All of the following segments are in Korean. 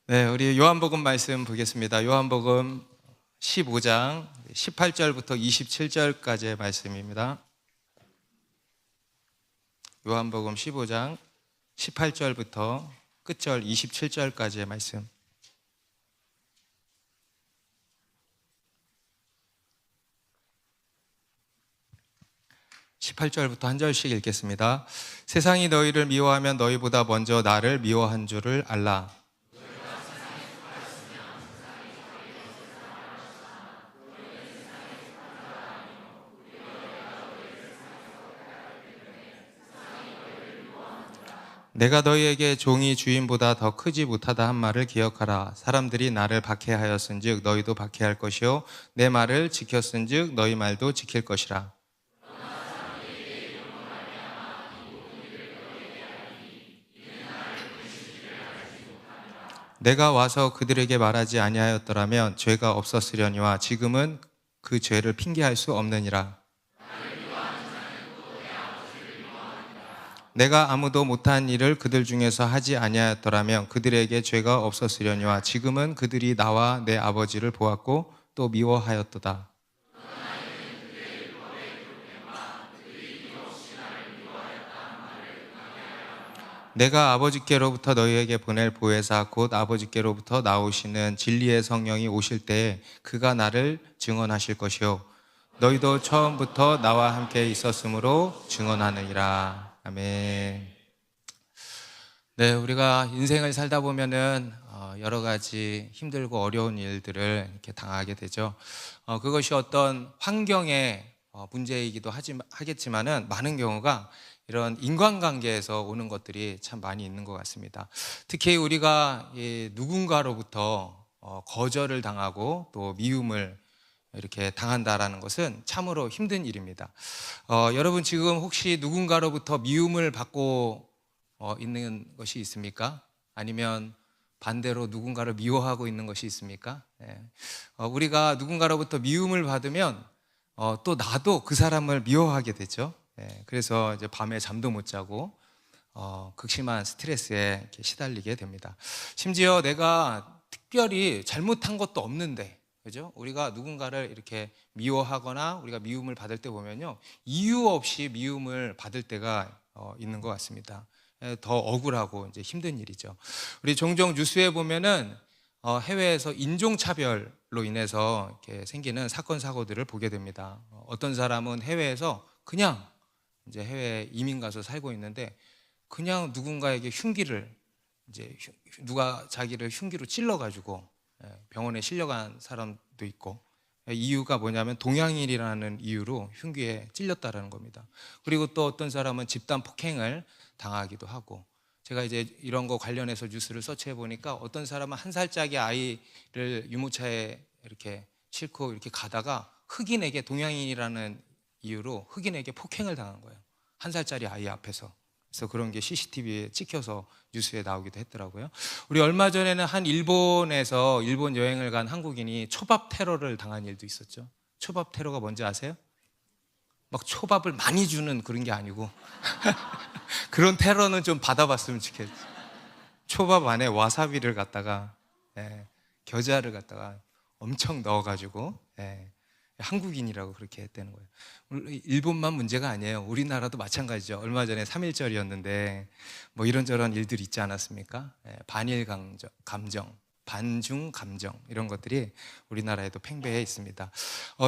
네, 우리 요한복음 말씀 보겠습니다. 요한복음 15장 18절부터 27절까지의 말씀입니다. 요한복음 15장 18절부터 끝절 27절까지의 말씀. (18절부터) 한 절씩 읽겠습니다. 세상이 너희를 미워하면 너희보다 먼저 나를 미워한 줄을 알라. 내가 너희에게 종이 주인보다 더 크지 못하다 한 말을 기억하라. 사람들이 나를 박해하였은즉 너희도 박해할 것이요 내 말을 지켰은즉 너희 말도 지킬 것이라. 내가 와서 그들에게 말하지 아니하였더라면 죄가 없었으려니와 지금은 그 죄를 핑계할 수 없느니라. 내가 아무도 못한 일을 그들 중에서 하지 아니하였더라면 그들에게 죄가 없었으려니와 지금은 그들이 나와 내 아버지를 보았고 또 미워하였도다. 내가 아버지께로부터 너희에게 보낼 보혜사 곧 아버지께로부터 나오시는 진리의 성령이 오실 때에 그가 나를 증언하실 것이요 너희도 처음부터 나와 함께 있었으므로 증언하느니라. 아멘. 네, 우리가 인생을 살다 보면은 여러 가지 힘들고 어려운 일들을 이렇게 당하게 되죠. 그것이 어떤 환경의 문제이기도 하겠지만은 많은 경우가 이런 인간관계에서 오는 것들이 참 많이 있는 것 같습니다. 특히 우리가 누군가로부터 거절을 당하고 또 미움을 이렇게 당한다라는 것은 참으로 힘든 일입니다. 여러분 지금 혹시 누군가로부터 미움을 받고 있는 것이 있습니까? 아니면 반대로 누군가를 미워하고 있는 것이 있습니까? 우리가 누군가로부터 미움을 받으면 또 나도 그 사람을 미워하게 되죠. 그래서 이제 밤에 잠도 못 자고 극심한 스트레스에 이렇게 시달리게 됩니다. 심지어 내가 특별히 잘못한 것도 없는데, 그죠? 우리가 누군가를 이렇게 미워하거나 우리가 미움을 받을 때 보면요, 이유 없이 미움을 받을 때가 있는 것 같습니다. 더 억울하고 이제 힘든 일이죠. 우리 종종 뉴스에 보면은 해외에서 인종차별로 인해서 이렇게 생기는 사건 사고들을 보게 됩니다. 어떤 사람은 해외에서 그냥 이제 해외에 이민 가서 살고 있는데 그냥 누군가에게 흉기를 이제 누가 자기를 흉기로 찔러가지고 병원에 실려간 사람도 있고, 이유가 뭐냐면 동양인이라는 이유로 흉기에 찔렸다라는 겁니다. 그리고 또 어떤 사람은 집단 폭행을 당하기도 하고, 제가 이제 이런 거 관련해서 뉴스를 서치해 보니까 어떤 사람은 1살짜리 아이를 유모차에 이렇게 싣고 이렇게 가다가 흑인에게, 동양인이라는 이유로 흑인에게 폭행을 당한 거예요. 1살짜리 아이 앞에서. 그래서 그런 게 CCTV에 찍혀서 뉴스에 나오기도 했더라고요. 우리 얼마 전에는 일본에서 일본 여행을 간 한국인이 초밥 테러를 당한 일도 있었죠. 초밥 테러가 뭔지 아세요? 막 초밥을 많이 주는 그런 게 아니고 그런 테러는 좀 받아봤으면 좋겠지. 초밥 안에 와사비를 갖다가 겨자를 갖다가 엄청 넣어가지고 한국인이라고 그렇게 했다는 거예요. 일본만 문제가 아니에요. 우리나라도 마찬가지죠. 얼마 전에 3.1절이었는데 뭐 이런저런 일들이 있지 않았습니까? 반일 감정, 반중 감정, 이런 것들이 우리나라에도 팽배해 있습니다.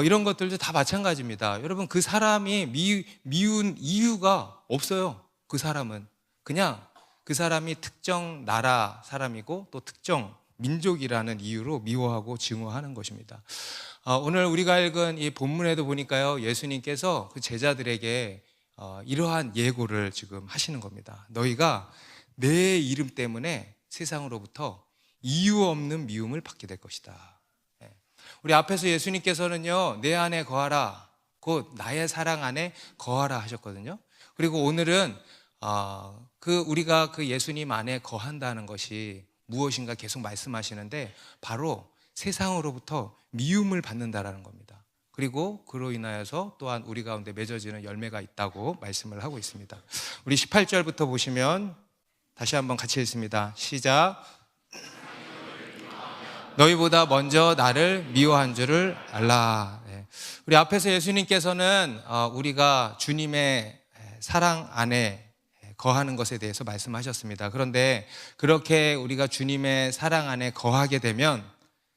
이런 것들도 다 마찬가지입니다. 여러분, 그 사람이 미운 이유가 없어요. 그 사람은 그냥 그 사람이 특정 나라 사람이고 또 특정 민족이라는 이유로 미워하고 증오하는 것입니다. 오늘 우리가 읽은 이 본문에도 보니까요, 예수님께서 그 제자들에게 이러한 예고를 지금 하시는 겁니다. 너희가 내 이름 때문에 세상으로부터 이유 없는 미움을 받게 될 것이다. 우리 앞에서 예수님께서는요, 내 안에 거하라, 곧 나의 사랑 안에 거하라 하셨거든요. 그리고 오늘은 우리가 그 예수님 안에 거한다는 것이 무엇인가 계속 말씀하시는데 바로 세상으로부터 미움을 받는다라는 겁니다. 그리고 그로 인하여서 또한 우리 가운데 맺어지는 열매가 있다고 말씀을 하고 있습니다. 우리 18절부터 보시면 다시 한번 같이 읽습니다. 시작. 너희보다 먼저 나를 미워한 줄을 알라. 우리 앞에서 예수님께서는 우리가 주님의 사랑 안에 거하는 것에 대해서 말씀하셨습니다. 그런데 그렇게 우리가 주님의 사랑 안에 거하게 되면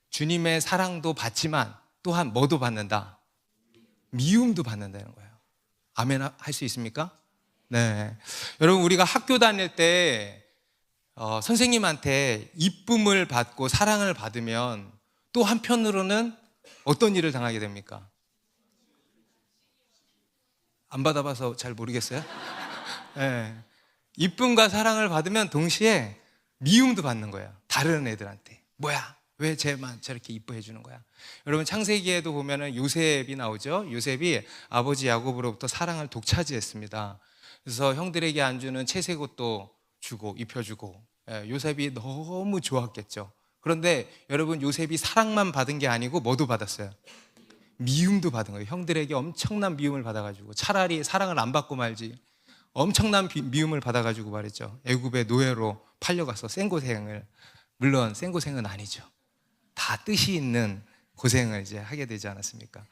주님의 사랑도 받지만 또한 뭐도 받는다? 미움도 받는다는 거예요. 아멘 할 수 있습니까? 네. 여러분, 우리가 학교 다닐 때 선생님한테 이쁨을 받고 사랑을 받으면 또 한편으로는 어떤 일을 당하게 됩니까? 안 받아봐서 잘 모르겠어요. 네. 이쁨과 사랑을 받으면 동시에 미움도 받는 거예요. 다른 애들한테. 뭐야? 왜 쟤만 저렇게 이뻐해 주는 거야? 여러분, 창세기에도 보면은 요셉이 나오죠. 요셉이 아버지 야곱으로부터 사랑을 독차지했습니다. 그래서 형들에게 안 주는 채색 옷도 주고 입혀주고, 요셉이 너무 좋았겠죠. 그런데 여러분, 요셉이 사랑만 받은 게 아니고 뭐도 받았어요? 미움도 받은 거예요. 형들에게 엄청난 미움을 받아가지고 차라리 사랑을 안 받고 말지 엄청난 미움을 받아가지고 말이죠. 애굽의 노예로 팔려가서 생고생을, 물론 생고생은 아니죠. 다 뜻이 있는 고생을 이제 하게 되지 않았습니까?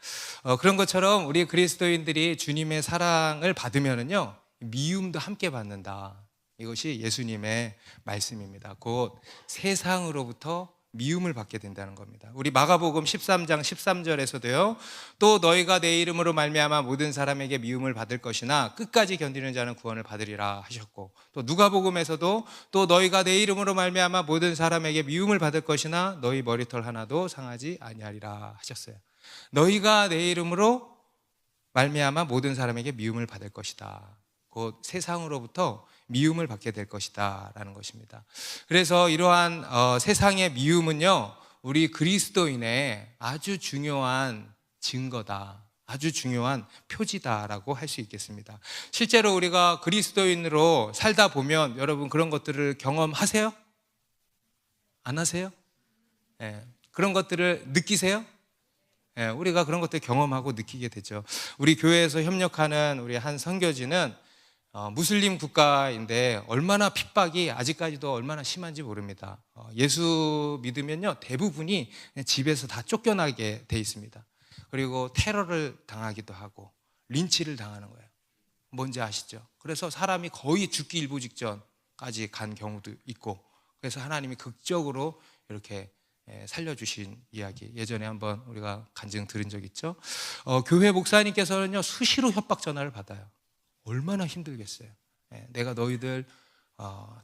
그런 것처럼 우리 그리스도인들이 주님의 사랑을 받으면은요, 미움도 함께 받는다. 이것이 예수님의 말씀입니다. 곧 세상으로부터 미움을 받게 된다는 겁니다. 우리 마가복음 13장 13절에서도요. 또 너희가 내 이름으로 말미암아 모든 사람에게 미움을 받을 것이나 끝까지 견디는 자는 구원을 받으리라 하셨고, 또 누가복음에서도 또 너희가 내 이름으로 말미암아 모든 사람에게 미움을 받을 것이나 너희 머리털 하나도 상하지 아니하리라 하셨어요. 너희가 내 이름으로 말미암아 모든 사람에게 미움을 받을 것이다. 곧 세상으로부터 미움을 받게 될 것이다 라는 것입니다. 그래서 이러한 세상의 미움은요, 우리 그리스도인의 아주 중요한 증거다, 아주 중요한 표지다라고 할 수 있겠습니다. 실제로 우리가 그리스도인으로 살다 보면 여러분 그런 것들을 경험하세요? 안 하세요? 그런 것들을 느끼세요? 우리가 그런 것들 경험하고 느끼게 되죠. 우리 교회에서 협력하는 우리 한 선교지는 무슬림 국가인데 얼마나 핍박이 아직까지도 얼마나 심한지 모릅니다. 예수 믿으면요, 대부분이 집에서 다 쫓겨나게 돼 있습니다. 그리고 테러를 당하기도 하고 린치를 당하는 거예요. 뭔지 아시죠? 그래서 사람이 거의 죽기 일보 직전까지 간 경우도 있고, 그래서 하나님이 극적으로 이렇게 살려주신 이야기, 예전에 한번 우리가 간증 들은 적 있죠. 교회 목사님께서는요, 수시로 협박 전화를 받아요. 얼마나 힘들겠어요. 내가 너희들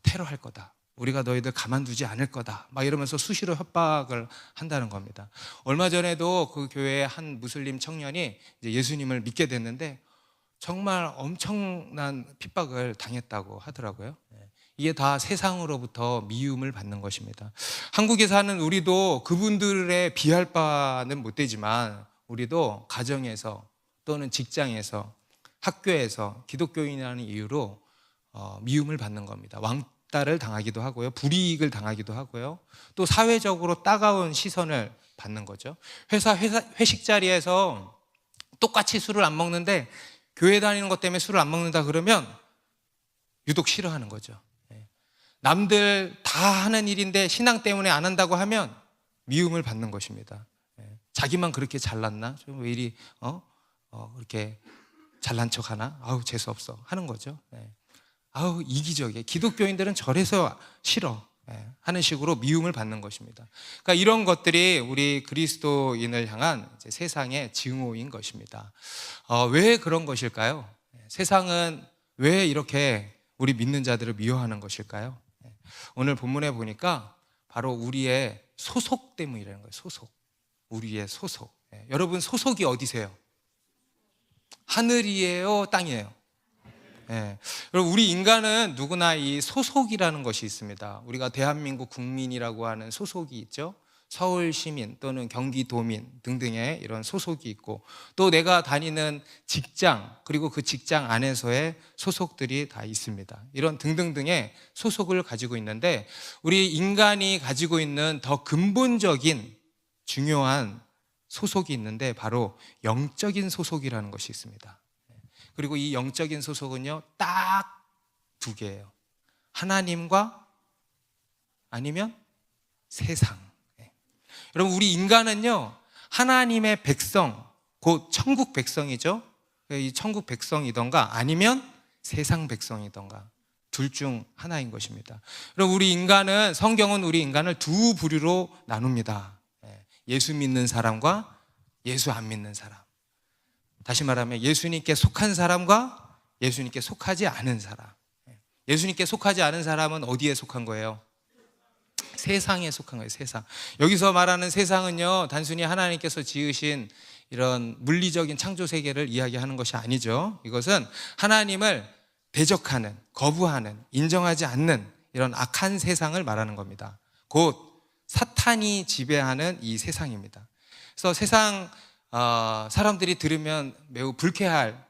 테러할 거다, 우리가 너희들 가만두지 않을 거다, 막 이러면서 수시로 협박을 한다는 겁니다. 얼마 전에도 그 교회의 한 무슬림 청년이 이제 예수님을 믿게 됐는데 정말 엄청난 핍박을 당했다고 하더라고요. 이게 다 세상으로부터 미움을 받는 것입니다. 한국에 사는 우리도 그분들의 비할 바는 못 되지만 우리도 가정에서 또는 직장에서 학교에서 기독교인이라는 이유로 미움을 받는 겁니다. 왕따를 당하기도 하고요, 불이익을 당하기도 하고요, 또 사회적으로 따가운 시선을 받는 거죠. 회식 자리에서 똑같이 술을 안 먹는데 교회 다니는 것 때문에 술을 안 먹는다 그러면 유독 싫어하는 거죠. 남들 다 하는 일인데 신앙 때문에 안 한다고 하면 미움을 받는 것입니다. 자기만 그렇게 잘났나? 좀 왜 이리 그렇게 잘난 척 하나? 아우 재수없어 하는 거죠. 아우 이기적이야, 기독교인들은 저래서 싫어 하는 식으로 미움을 받는 것입니다. 그러니까 이런 것들이 우리 그리스도인을 향한 이제 세상의 증오인 것입니다. 왜 그런 것일까요? 세상은 왜 이렇게 우리 믿는 자들을 미워하는 것일까요? 오늘 본문에 보니까 바로 우리의 소속 때문이라는 거예요. 소속. 우리의 소속. 여러분 소속이 어디세요? 하늘이에요, 땅이에요? 여러분, 우리 인간은 누구나 이 소속이라는 것이 있습니다. 우리가 대한민국 국민이라고 하는 소속이 있죠. 서울시민 또는 경기도민 등등의 이런 소속이 있고, 또 내가 다니는 직장, 그리고 그 직장 안에서의 소속들이 다 있습니다. 이런 등등등의 소속을 가지고 있는데, 우리 인간이 가지고 있는 더 근본적인 중요한 소속이 있는데 바로 영적인 소속이라는 것이 있습니다. 그리고 이 영적인 소속은요, 딱 두 개예요. 하나님과 아니면 세상. 여러분, 우리 인간은요, 하나님의 백성, 곧 천국 백성이죠. 이 천국 백성이던가 아니면 세상 백성이던가 둘 중 하나인 것입니다. 그럼 우리 인간은, 성경은 우리 인간을 두 부류로 나눕니다. 예수 믿는 사람과 예수 안 믿는 사람. 다시 말하면 예수님께 속한 사람과 예수님께 속하지 않은 사람. 예수님께 속하지 않은 사람은 어디에 속한 거예요? 세상에 속한 거예요. 세상. 여기서 말하는 세상은요, 단순히 하나님께서 지으신 이런 물리적인 창조 세계를 이야기하는 것이 아니죠. 이것은 하나님을 대적하는, 거부하는, 인정하지 않는 이런 악한 세상을 말하는 겁니다. 곧 사탄이 지배하는 이 세상입니다. 그래서 세상 사람들이 들으면 매우 불쾌할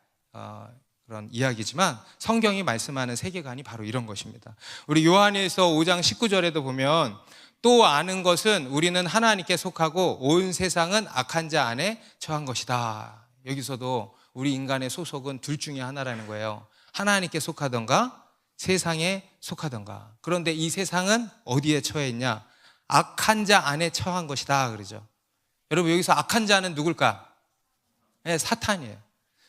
그런 이야기지만 성경이 말씀하는 세계관이 바로 이런 것입니다. 우리 요한에서 5장 19절에도 보면 또 아는 것은 우리는 하나님께 속하고 온 세상은 악한 자 안에 처한 것이다. 여기서도 우리 인간의 소속은 둘 중에 하나라는 거예요. 하나님께 속하던가 세상에 속하던가. 그런데 이 세상은 어디에 처해 있냐? 악한 자 안에 처한 것이다 그러죠. 여러분, 여기서 악한 자는 누굴까? 네, 사탄이에요.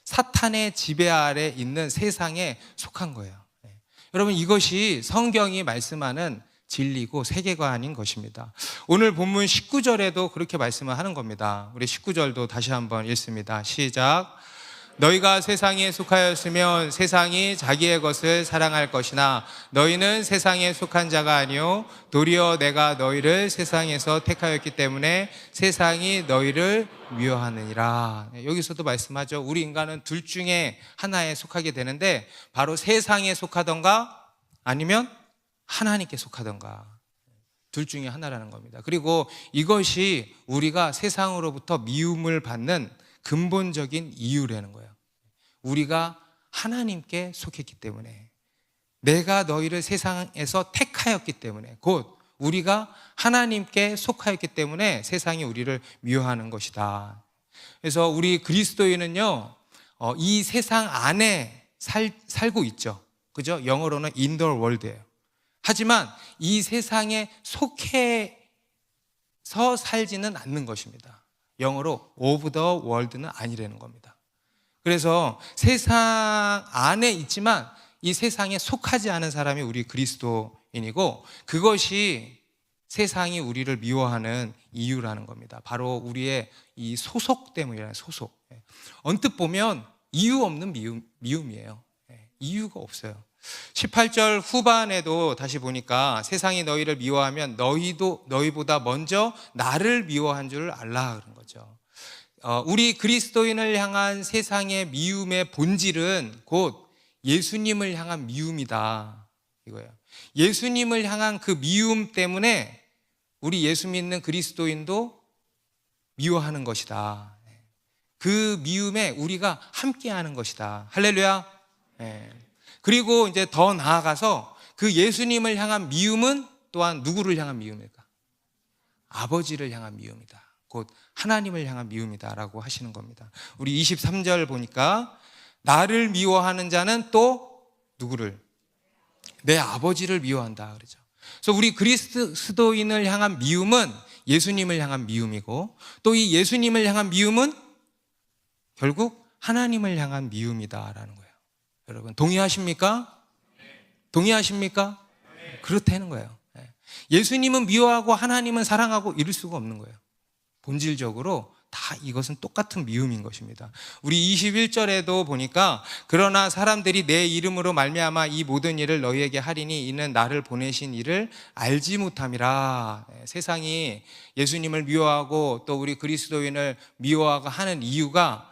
사탄의 지배 아래 있는 세상에 속한 거예요. 여러분, 이것이 성경이 말씀하는 진리고 세계관인 것입니다. 오늘 본문 19절에도 그렇게 말씀을 하는 겁니다. 우리 19절도 다시 한번 읽습니다. 시작. 너희가 세상에 속하였으면 세상이 자기의 것을 사랑할 것이나 너희는 세상에 속한 자가 아니요 도리어 내가 너희를 세상에서 택하였기 때문에 세상이 너희를 미워하느니라. 여기서도 말씀하죠. 우리 인간은 둘 중에 하나에 속하게 되는데 바로 세상에 속하던가 아니면 하나님께 속하던가 둘 중에 하나라는 겁니다. 그리고 이것이 우리가 세상으로부터 미움을 받는 근본적인 이유라는 거예요. 우리가 하나님께 속했기 때문에, 내가 너희를 세상에서 택하였기 때문에, 곧 우리가 하나님께 속하였기 때문에 세상이 우리를 미워하는 것이다. 그래서 우리 그리스도인은요, 이 세상 안에 살고 있죠. 그죠? 영어로는 in the world예요. 하지만 이 세상에 속해서 살지는 않는 것입니다. 영어로 of the world는 아니라는 겁니다. 그래서 세상 안에 있지만 이 세상에 속하지 않은 사람이 우리 그리스도인이고, 그것이 세상이 우리를 미워하는 이유라는 겁니다. 바로 우리의 이 소속 때문이라는 소속. 언뜻 보면 이유 없는 미움이에요. 이유가 없어요. 18절 후반에도 다시 보니까 세상이 너희를 미워하면 너희도 너희보다 먼저 나를 미워한 줄 알라 그런 거죠. 우리 그리스도인을 향한 세상의 미움의 본질은 곧 예수님을 향한 미움이다 이거예요. 예수님을 향한 그 미움 때문에 우리 예수 믿는 그리스도인도 미워하는 것이다. 그 미움에 우리가 함께하는 것이다. 할렐루야. 그리고 이제 더 나아가서 그 예수님을 향한 미움은 또한 누구를 향한 미움일까? 아버지를 향한 미움이다. 곧 하나님을 향한 미움이다라고 하시는 겁니다. 우리 23절 보니까 나를 미워하는 자는 또 누구를? 내 아버지를 미워한다 그러죠. 그래서 우리 그리스도인을 향한 미움은 예수님을 향한 미움이고, 또 이 예수님을 향한 미움은 결국 하나님을 향한 미움이다라는 거예요. 여러분 동의하십니까? 동의하십니까? 그렇다는 거예요. 예수님은 미워하고 하나님은 사랑하고 이럴 수가 없는 거예요. 본질적으로 다 이것은 똑같은 미움인 것입니다. 우리 21절에도 보니까 그러나 사람들이 내 이름으로 말미암아 이 모든 일을 너희에게 하리니 이는 나를 보내신 이를 알지 못함이라. 세상이 예수님을 미워하고 또 우리 그리스도인을 미워하고 하는 이유가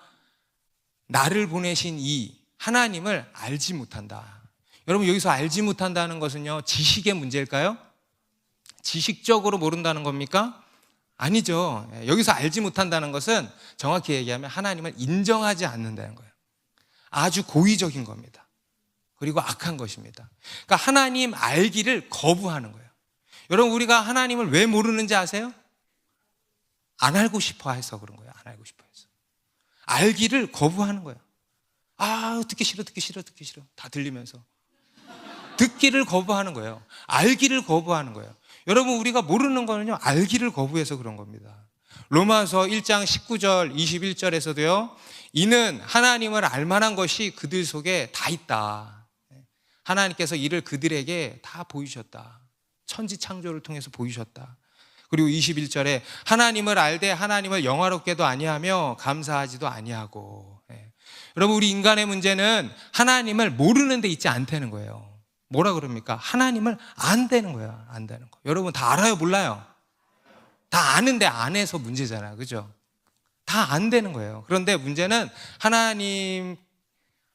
나를 보내신 이 하나님을 알지 못한다. 여러분, 여기서 알지 못한다는 것은요, 지식의 문제일까요? 지식적으로 모른다는 겁니까? 아니죠. 여기서 알지 못한다는 것은 정확히 얘기하면 하나님을 인정하지 않는다는 거예요. 아주 고의적인 겁니다. 그리고 악한 것입니다. 그러니까 하나님 알기를 거부하는 거예요. 여러분, 우리가 하나님을 왜 모르는지 아세요? 안 알고 싶어 해서 그런 거예요. 안 알고 싶어 해서. 알기를 거부하는 거예요. 듣기 싫어, 듣기 싫어, 듣기 싫어. 다 들리면서. 듣기를 거부하는 거예요. 알기를 거부하는 거예요. 여러분, 우리가 모르는 거는요, 알기를 거부해서 그런 겁니다. 로마서 1장 19절, 21절에서도요, 이는 하나님을 알만한 것이 그들 속에 다 있다. 하나님께서 이를 그들에게 다 보이셨다. 천지 창조를 통해서 보이셨다. 그리고 21절에 하나님을 알되 하나님을 영화롭게도 아니하며 감사하지도 아니하고. 여러분, 우리 인간의 문제는 하나님을 모르는 데 있지 않다는 거예요. 뭐라 그럽니까? 하나님을 안 되는 거예요. 안 되는 거. 여러분 다 알아요? 몰라요? 다 아는데 안 해서 문제잖아요. 그죠? 다 안 되는 거예요. 그런데 문제는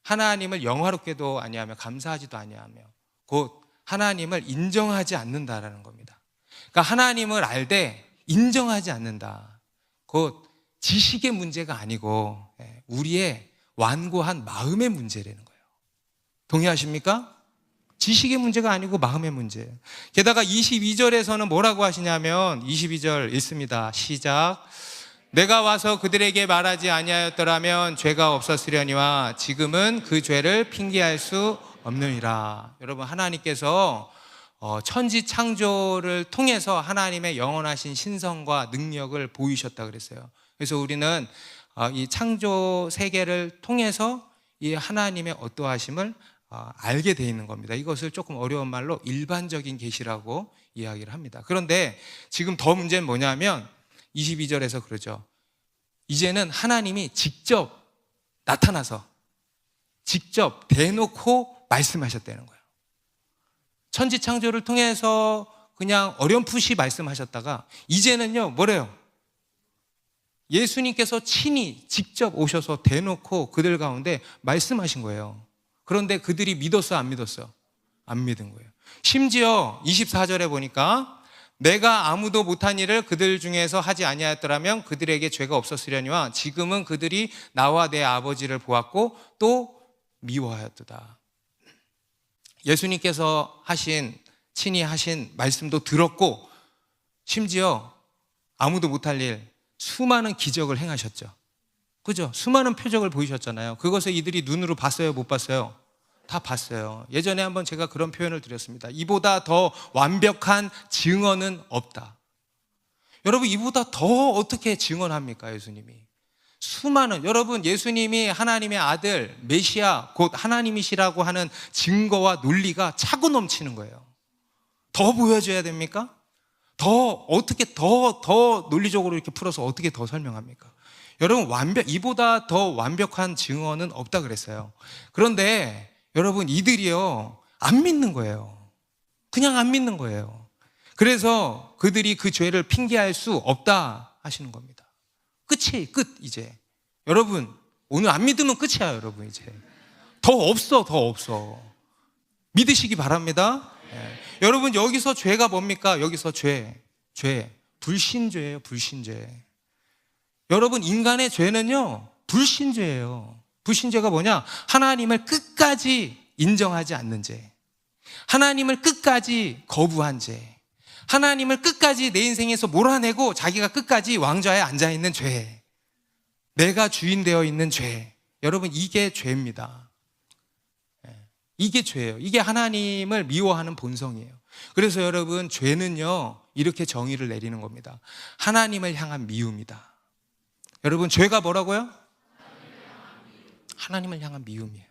하나님을 영화롭게도 아니하며 감사하지도 아니하며 곧 하나님을 인정하지 않는다라는 겁니다. 그러니까 하나님을 알되 인정하지 않는다. 곧 지식의 문제가 아니고 우리의 완고한 마음의 문제라는 거예요. 동의하십니까? 지식의 문제가 아니고 마음의 문제예요. 게다가 22절에서는 뭐라고 하시냐면 22절 읽습니다. 시작. 내가 와서 그들에게 말하지 아니하였더라면 죄가 없었으려니와 지금은 그 죄를 핑계할 수 없느니라. 여러분, 하나님께서 천지 창조를 통해서 하나님의 영원하신 신성과 능력을 보이셨다 그랬어요. 그래서 우리는 이 창조 세계를 통해서 이 하나님의 어떠하심을 알게 돼 있는 겁니다. 이것을 조금 어려운 말로 일반적인 계시라고 이야기를 합니다. 그런데 지금 더 문제는 뭐냐면 22절에서 그러죠. 이제는 하나님이 직접 나타나서 직접 대놓고 말씀하셨다는 거예요. 천지 창조를 통해서 그냥 어렴풋이 말씀하셨다가 이제는요, 뭐래요? 예수님께서 친히 직접 오셔서 대놓고 그들 가운데 말씀하신 거예요. 그런데 그들이 믿었어요, 안 믿었어요? 안 믿은 거예요. 심지어 24절에 보니까 내가 아무도 못한 일을 그들 중에서 하지 아니하였더라면 그들에게 죄가 없었으려니와 지금은 그들이 나와 내 아버지를 보았고 또 미워하였도다. 예수님께서 친히 하신 말씀도 들었고 심지어 아무도 못할 일 수많은 기적을 행하셨죠. 그죠? 수많은 표적을 보이셨잖아요. 그것을 이들이 눈으로 봤어요, 못 봤어요? 다 봤어요. 예전에 한번 제가 그런 표현을 드렸습니다. 이보다 더 완벽한 증언은 없다. 여러분, 이보다 더 어떻게 증언합니까, 예수님이? 여러분, 예수님이 하나님의 아들 메시아 곧 하나님이시라고 하는 증거와 논리가 차고 넘치는 거예요. 더 보여줘야 됩니까? 어떻게 더 논리적으로 이렇게 풀어서 어떻게 더 설명합니까? 여러분, 이보다 더 완벽한 증언은 없다 그랬어요. 그런데 여러분, 이들이요, 안 믿는 거예요. 그냥 안 믿는 거예요. 그래서 그들이 그 죄를 핑계할 수 없다 하시는 겁니다. 끝, 이제. 여러분, 오늘 안 믿으면 끝이야, 여러분, 이제. 더 없어. 믿으시기 바랍니다. 네. 여러분, 여기서 죄가 뭡니까? 여기서 죄. 불신죄예요, 불신죄. 여러분, 인간의 죄는요, 불신죄예요. 불신죄가 뭐냐? 하나님을 끝까지 인정하지 않는 죄. 하나님을 끝까지 거부한 죄. 하나님을 끝까지 내 인생에서 몰아내고 자기가 끝까지 왕좌에 앉아있는 죄. 내가 주인 되어 있는 죄. 여러분, 이게 죄입니다. 이게 죄예요. 이게 하나님을 미워하는 본성이에요. 그래서 여러분, 죄는요, 이렇게 정의를 내리는 겁니다. 하나님을 향한 미움이다. 여러분, 죄가 뭐라고요? 하나님을 향한 미움이에요.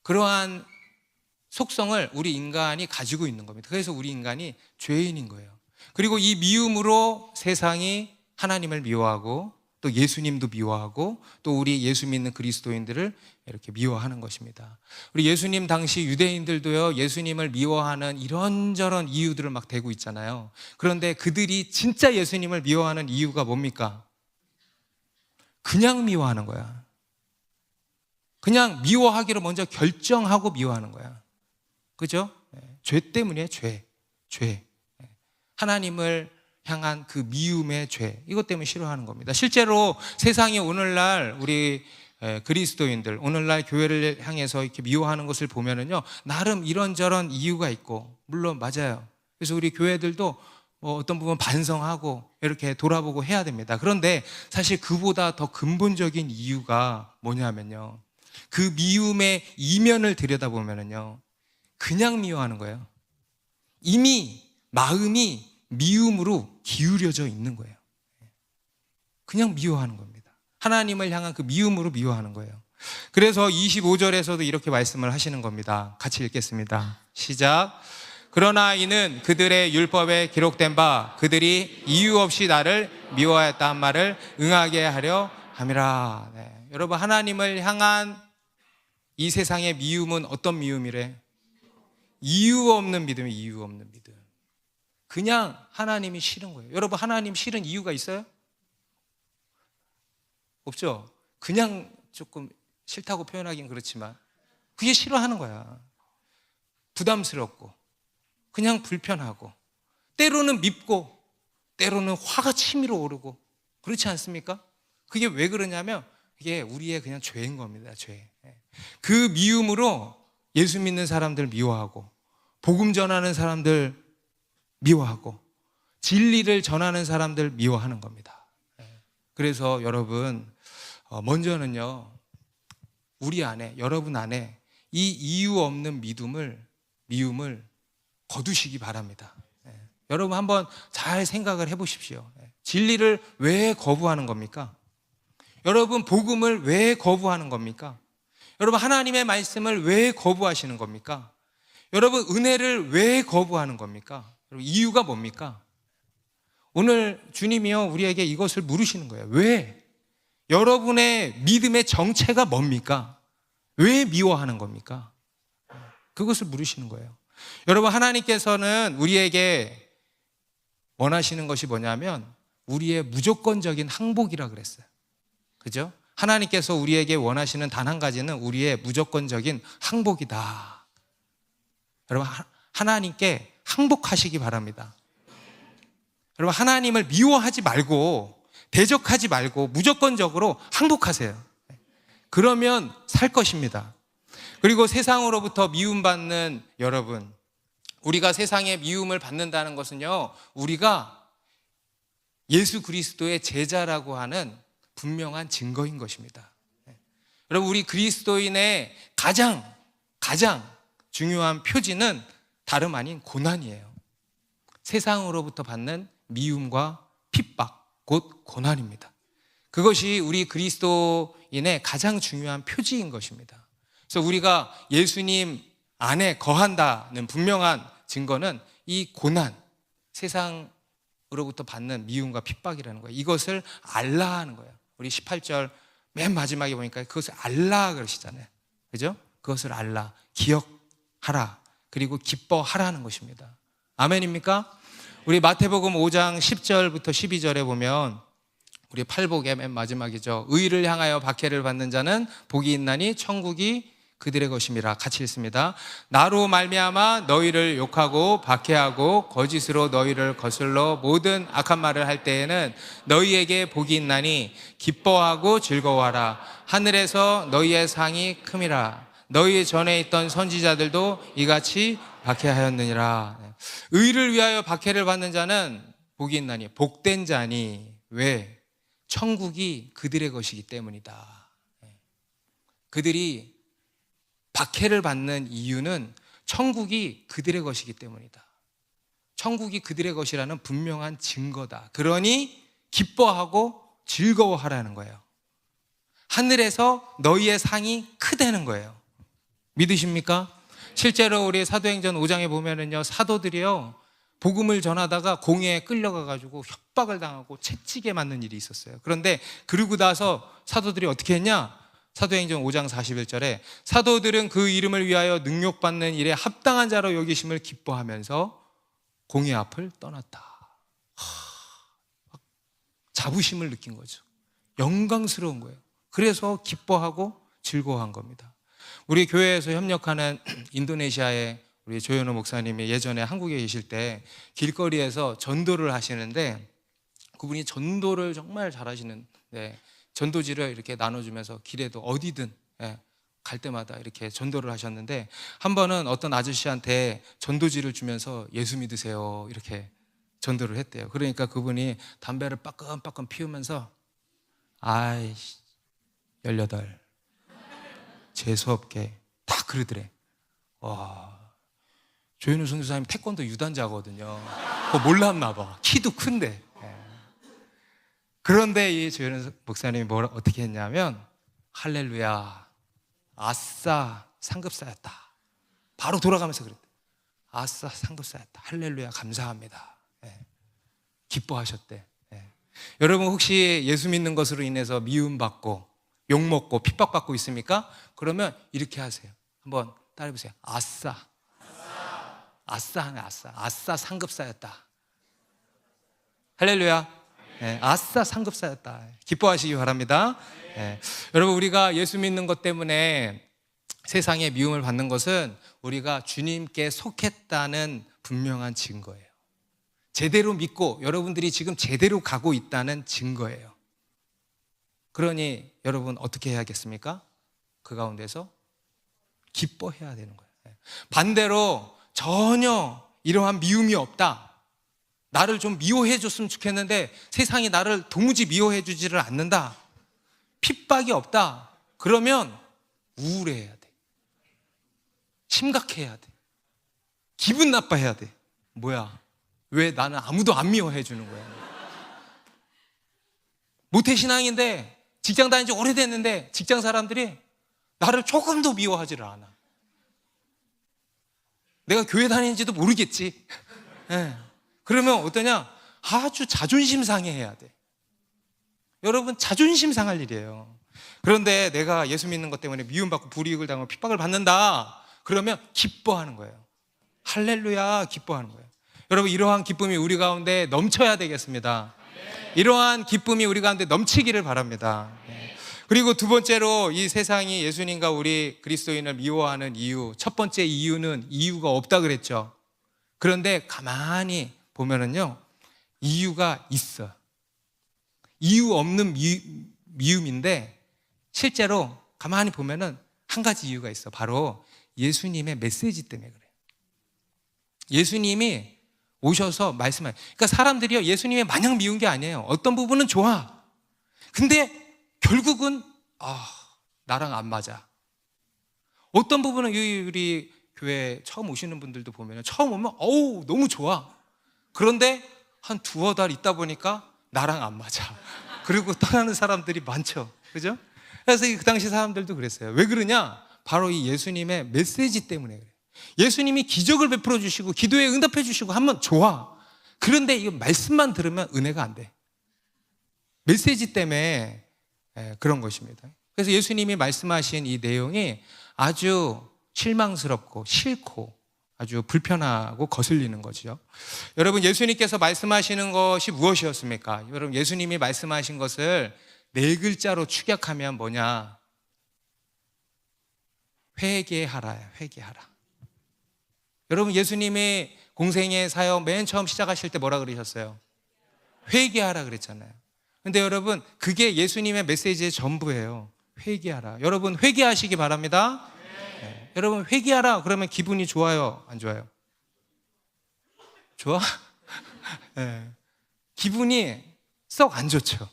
그러한 속성을 우리 인간이 가지고 있는 겁니다. 그래서 우리 인간이 죄인인 거예요. 그리고 이 미움으로 세상이 하나님을 미워하고 또 예수님도 미워하고 또 우리 예수 믿는 그리스도인들을 이렇게 미워하는 것입니다. 우리 예수님 당시 유대인들도요, 예수님을 미워하는 이런저런 이유들을 막 대고 있잖아요. 그런데 그들이 진짜 예수님을 미워하는 이유가 뭡니까? 그냥 미워하는 거야. 그냥 미워하기로 먼저 결정하고 미워하는 거야. 그죠? 죄 때문이에요, 죄. 하나님을 향한 그 미움의 죄, 이것 때문에 싫어하는 겁니다. 실제로 세상이 오늘날 우리 그리스도인들, 오늘날 교회를 향해서 이렇게 미워하는 것을 보면은요, 나름 이런저런 이유가 있고, 물론 맞아요. 그래서 우리 교회들도 어떤 부분 반성하고 이렇게 돌아보고 해야 됩니다. 그런데 사실 그보다 더 근본적인 이유가 뭐냐면요, 그 미움의 이면을 들여다보면요, 그냥 미워하는 거예요. 이미 마음이 미움으로 기울여져 있는 거예요. 그냥 미워하는 겁니다. 하나님을 향한 그 미움으로 미워하는 거예요. 그래서 25절에서도 이렇게 말씀을 하시는 겁니다. 같이 읽겠습니다. 시작. 그러나 이는 그들의 율법에 기록된 바 그들이 이유 없이 나를 미워하였다 한 말을 응하게 하려 함이라. 네. 여러분, 하나님을 향한 이 세상의 미움은 어떤 미움이래? 이유 없는 믿음이 이유 없는 믿음. 그냥 하나님이 싫은 거예요. 여러분, 하나님 싫은 이유가 있어요? 없죠? 그냥 조금 싫다고 표현하긴 그렇지만 그게 싫어하는 거야. 부담스럽고 그냥 불편하고 때로는 밉고 때로는 화가 치밀어 오르고 그렇지 않습니까? 그게 왜 그러냐면 이게 우리의 그냥 죄인 겁니다. 죄. 그 미움으로 예수 믿는 사람들 미워하고 복음 전하는 사람들 미워하고 진리를 전하는 사람들 미워하는 겁니다. 그래서 여러분, 먼저는요, 우리 안에, 여러분 안에 이 이유 없는 미움을 거두시기 바랍니다. 여러분 한번 잘 생각을 해보십시오. 진리를 왜 거부하는 겁니까? 여러분, 복음을 왜 거부하는 겁니까? 여러분, 하나님의 말씀을 왜 거부하시는 겁니까? 여러분, 은혜를 왜 거부하는 겁니까? 여러분, 이유가 뭡니까? 오늘 주님이요, 우리에게 이것을 물으시는 거예요. 왜? 여러분의 믿음의 정체가 뭡니까? 왜 미워하는 겁니까? 그것을 물으시는 거예요. 여러분, 하나님께서는 우리에게 원하시는 것이 뭐냐면 우리의 무조건적인 항복이라 그랬어요. 그죠? 하나님께서 우리에게 원하시는 단 한 가지는 우리의 무조건적인 항복이다. 여러분, 하나님께 항복하시기 바랍니다. 여러분, 하나님을 미워하지 말고 대적하지 말고 무조건적으로 항복하세요. 그러면 살 것입니다. 그리고 세상으로부터 미움받는 여러분, 우리가 세상의 미움을 받는다는 것은요, 우리가 예수 그리스도의 제자라고 하는 분명한 증거인 것입니다. 여러분, 우리 그리스도인의 가장 중요한 표지는 다름 아닌 고난이에요. 세상으로부터 받는 미움과 핍박, 곧 고난입니다. 그것이 우리 그리스도인의 가장 중요한 표지인 것입니다. 그래서 우리가 예수님 안에 거한다는 분명한 증거는 이 고난, 세상으로부터 받는 미움과 핍박이라는 거예요. 이것을 알라 하는 거예요. 우리 18절 맨 마지막에 보니까 그것을 알라 그러시잖아요. 그죠? 그것을 알라, 기억하라, 그리고 기뻐하라는 것입니다. 아멘입니까? 우리 마태복음 5장 10절부터 12절에 보면 우리 팔복의 맨 마지막이죠. 의를 향하여 박해를 받는 자는 복이 있나니 천국이 그들의 것임이라. 같이 읽습니다. 나로 말미암아 너희를 욕하고 박해하고 거짓으로 너희를 거슬러 모든 악한 말을 할 때에는 너희에게 복이 있나니 기뻐하고 즐거워하라. 하늘에서 너희의 상이 큼이라. 너희 전에 있던 선지자들도 이같이 박해하였느니라. 의를 위하여 박해를 받는 자는 복이 있나니, 복된 자니. 왜? 천국이 그들의 것이기 때문이다. 그들이 박해를 받는 이유는 천국이 그들의 것이기 때문이다. 천국이 그들의 것이라는 분명한 증거다. 그러니 기뻐하고 즐거워하라는 거예요. 하늘에서 너희의 상이 크다는 거예요. 믿으십니까? 실제로 우리 사도행전 5장에 보면은요, 사도들이요, 복음을 전하다가 공회에 끌려가가지고 협박을 당하고 채찍에 맞는 일이 있었어요. 그런데 그러고 나서 사도들이 어떻게 했냐? 사도행전 5장 41절에 사도들은 그 이름을 위하여 능욕받는 일에 합당한 자로 여기심을 기뻐하면서 공회 앞을 떠났다. 자부심을 느낀 거죠. 영광스러운 거예요. 그래서 기뻐하고 즐거워한 겁니다. 우리 교회에서 협력하는 인도네시아의 우리 조현우 목사님이 예전에 한국에 계실 때 길거리에서 전도를 하시는데 그분이 전도를 정말 잘하시는데 전도지를 이렇게 나눠주면서 길에도 어디든 갈 때마다 이렇게 전도를 하셨는데 한 번은 어떤 아저씨한테 전도지를 주면서 예수 믿으세요 이렇게 전도를 했대요. 그러니까 그분이 담배를 빠끔빠끔 피우면서 아이씨 18 재수없게 다 그러더래. 와, 조현우 선교사님 태권도 유단자거든요. 그거 몰랐나 봐. 키도 큰데. 그런데 이 조현우 목사님이 어떻게 했냐면 할렐루야 아싸 상급 쌓였다. 바로 돌아가면서 그랬대. 아싸 상급 쌓였다. 할렐루야 감사합니다. 기뻐하셨대. 여러분 혹시 예수 믿는 것으로 인해서 미움받고 욕먹고 핍박받고 있습니까? 그러면 이렇게 하세요. 한번 따라해보세요. 아싸 하네. 아싸 상급 쌓였다. 할렐루야. 아싸 상급 쌓였다. 기뻐하시기 바랍니다. 여러분 우리가 예수 믿는 것 때문에 세상에 미움을 받는 것은 우리가 주님께 속했다는 분명한 증거예요. 제대로 믿고 여러분들이 지금 제대로 가고 있다는 증거예요. 그러니 여러분 어떻게 해야겠습니까? 그 가운데서 기뻐해야 되는 거예요. 반대로 전혀 이러한 미움이 없다, 나를 좀 미워해 줬으면 좋겠는데 세상이 나를 도무지 미워해 주지를 않는다, 핍박이 없다, 그러면 우울해야 돼. 심각해야 돼. 기분 나빠해야 돼. 뭐야, 왜 나는 아무도 안 미워해 주는 거야? 모태신앙인데 직장 다닌 지 오래됐는데 직장 사람들이 나를 조금도 미워하지를 않아. 내가 교회 다니는지도 모르겠지. 그러면 어떠냐? 아주 자존심 상해해야 돼. 여러분 자존심 상할 일이에요. 그런데 내가 예수 믿는 것 때문에 미움받고 불이익을 당하고 핍박을 받는다, 그러면 기뻐하는 거예요. 할렐루야 기뻐하는 거예요. 여러분 이러한 기쁨이 우리 가운데 넘쳐야 되겠습니다. 이러한 기쁨이 우리 가운데 넘치기를 바랍니다. 그리고 두 번째로 이 세상이 예수님과 우리 그리스도인을 미워하는 이유, 첫 번째 이유는 이유가 없다 그랬죠. 그런데 가만히 보면은요, 이유가 있어. 이유 없는 미움인데 실제로 가만히 보면은 한 가지 이유가 있어. 바로 예수님의 메시지 때문에 그래요. 예수님이 오셔서 말씀하세요. 그러니까 사람들이요, 예수님이 마냥 미운 게 아니에요. 어떤 부분은 좋아. 근데 결국은 나랑 안 맞아. 어떤 부분은 우리 교회 처음 오시는 분들도 보면 처음 오면 너무 좋아. 그런데 한 두어 달 있다 보니까 나랑 안 맞아. 그리고 떠나는 사람들이 많죠. 그죠? 그래서 그 당시 사람들도 그랬어요. 왜 그러냐? 바로 이 예수님의 메시지 때문에 그래요. 예수님이 기적을 베풀어 주시고 기도에 응답해 주시고 하면 좋아. 그런데 이 말씀만 들으면 은혜가 안 돼. 메시지 때문에 그런 것입니다. 그래서 예수님이 말씀하신 이 내용이 아주 실망스럽고 싫고 아주 불편하고 거슬리는 거죠. 여러분 예수님께서 말씀하시는 것이 무엇이었습니까? 여러분 예수님이 말씀하신 것을 네 글자로 축약하면 뭐냐? 회개하라. 회개하라. 여러분 예수님이 공생의 사역 맨 처음 시작하실 때 뭐라 그러셨어요? 회개하라 그랬잖아요. 근데 여러분 그게 예수님의 메시지의 전부예요. 회개하라. 여러분 회개하시기 바랍니다. 네. 여러분 회개하라 그러면 기분이 좋아요? 안 좋아요? 좋아? 네. 기분이 썩 안 좋죠.